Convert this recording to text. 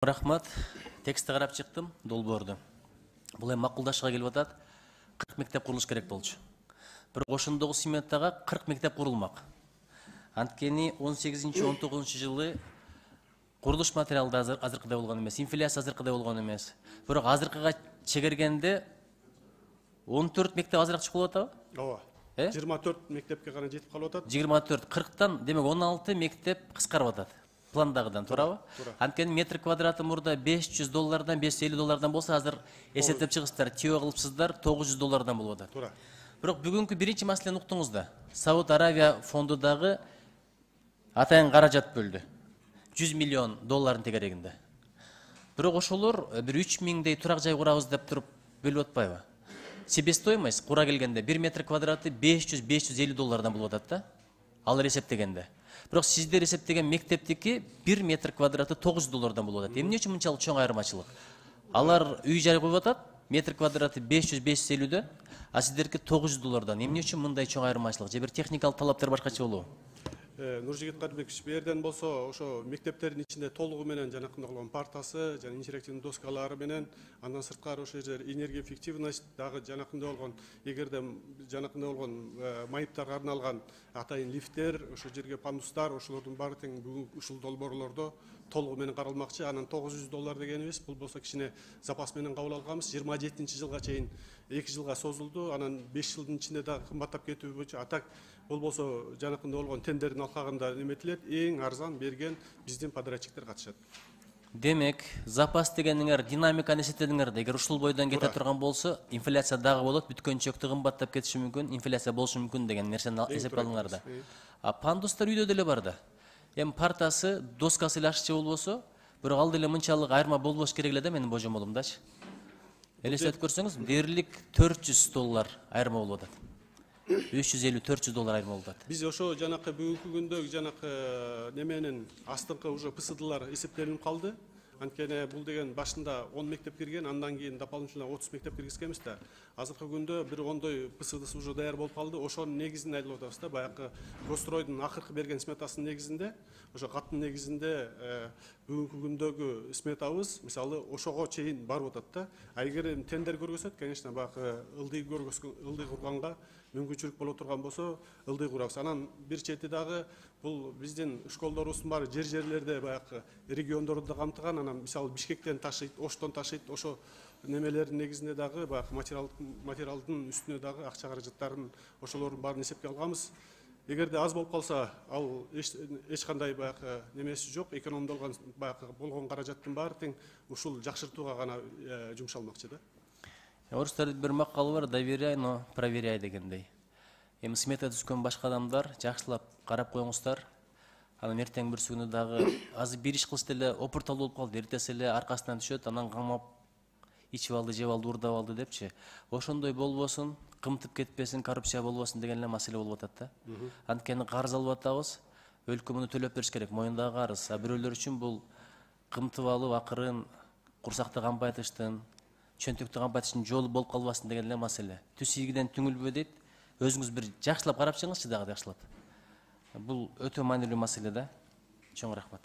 Рахмат. Текстті қарап шықтым, долбоорду. Бұл мақұлдашыға келіп атат, 40 мектеп құрылыш керек болчу. Бір ошондогу сметага 40 мектеп құрылмақ. Анткени 18-19 жылы құрылыш материалды азыркыдай болгон эмес, инфляция азыркыдай болгон эмес. Бирок азыркыга чегергенде 14 мектеп азыраак чыгып атабы? Ооба. 24 мектепке гана жетип калып атат. 24, 40тан, демек 16 мектеп кыскарып атат. Пландагыдан туурабы? Анткени метр квадраты мурда $500 $550 болса, азыр эсептеп чыгыстар, тиөө кылыпсыздар, $900 болуп атат. Туура. Бирок бүгүнкү биринчи маселени уктуңуз да. Сауд Аравия фондудагы атайын каражат бөлдү. $100 миллион тегерегинде. Бирок ошолор бир 3000дей турак жай курабыз деп туруп бөлүп атпайбы? Себестоимость кура келгенде 1 метр квадраты $500-550 болуп атат да. Алар эсептегенде. Бирок сиздер эсептеген мектептики 1 метр квадраты $900 болуп атат. Эмне үчүн мынчалык чоң айырмачылык? Алар үй жай коюп атат, метр квадраты 500-550, а сиздерки $900. Эмне үчүн мындай чоң айырмачылык? Же бир техникалык талаптар башкача болобу? Нуржигит Карбекович, берден болсо ошо мектептердин ичинде толугу менен жанакындай болгон партасы жана интерактивдүү доскалары менен, андан сырткары ошо жер энергия эффективность дагы жанакындай болгон, эгерде жанакындай болгон майыптарга арналган атайын лифттер, ошо жерге пандустар, ошолордун баары тең бүгүнкү ушул долбоорлордо толугу менен каралмакчы. Анан $900 дегенибиз, бул болсо кичине запас менен кабыл алганбыз. 27-жылга чейин 2 жылга созулду. Анан 5 жылдын ичинде дагы кымбаттап кетүү боюнча атак бул болсо жанакындай болгон тендердин алкагында эметилет. Эң арзан берген биздин подрядчиктер катышат. Демек, запас дегениңер динамиканы эсептедиңер да, эгер ушул бойдон кете турган болсо, инфляция дагы болот, бүткөнчөктү кымбаттап кетиши мүмкүн, инфляция болушу мүмкүн деген нерсени эсепкалдыңар да. А пандустар үйдө деле бар да. Эми партасы, доскасы эле ашчы болбосо, бирок ал деле мынчалык айырма болбош керек эле да, менин божомолумдачы. Элестетип көрсөңүз, дээрлик $400 айырма болуп атат. $350-400 айырма болуп атат. Биз ошо жанакы бүгүнкү күндө жанакы неменин астыңкы уже ПСДлар эсептелип калды. Анткени бул деген башында 10 мектеп кирген, андан кийин дополнительно 30 мектеп киргизгенбиз да. Азыркы күндө бир 10дой ПСДсы уже даяр болуп калды. Ошонун негизинде айтылып атабыз да, баягы Гостройдун акыркы берген сметасынын негизинде, ошо каттын негизинде бүгүнкү күндөгү сметабыз, мисалы, ошого чейин барып атат да. А эгер тендер көргөзөт, конечно, баягы ылдый курганга мүмкүнчүлүк боло турган болсо, ылдый курабыз. Анан бир чети дагы бул биздин школдорубуздун баары жерлерде баягы региондорду камтыган, анан мисалы Бишкектен ташыйт, Оштон ташыйт, ошо немелердин негизинде дагы баягы материалдын үстүнө дагы акча каражаттарын ошолордун баарын эсепке алганбыз. Эгерде аз болуп калса, ал эч кандай баягы немеси жок, экономдолгон баягы болгон каражаттын баары тең ушул жакшыртууга гана жумшалмакчы да. Орустарда бир макал бар, доверяй, но проверяй дегендей. Эми смета түзгөн башка адамдар жакшылап карап коюңуздар. Анан эртең бир күнү дагы азыр бир иш кылышты эле опуртал болуп калды, эртеси эле аркасынан түшөт, анан камап ичип алды, жеп алды, урдап алды депчи. Ошондой болбосун, кымтып кетпесин, коррупция болбосун деген эле маселе болуп атат да. Анткени карыз алып атабыз, өлкө муну төлөп бериш керек, моюндагы карыз. А бирөөлөр үчүн бул кымтып алып, акырын курсакты кампайтыштын, чөнтөктү кампайтыштын жолу болуп калбасын деген эле маселе. Түз ийгиден түңүлбө дейт. Өзүңүз бир жакшылап карап чыгыңызчы дагы жакшылап. Бул өтө маанилүү маселе да. Чоң рахмат.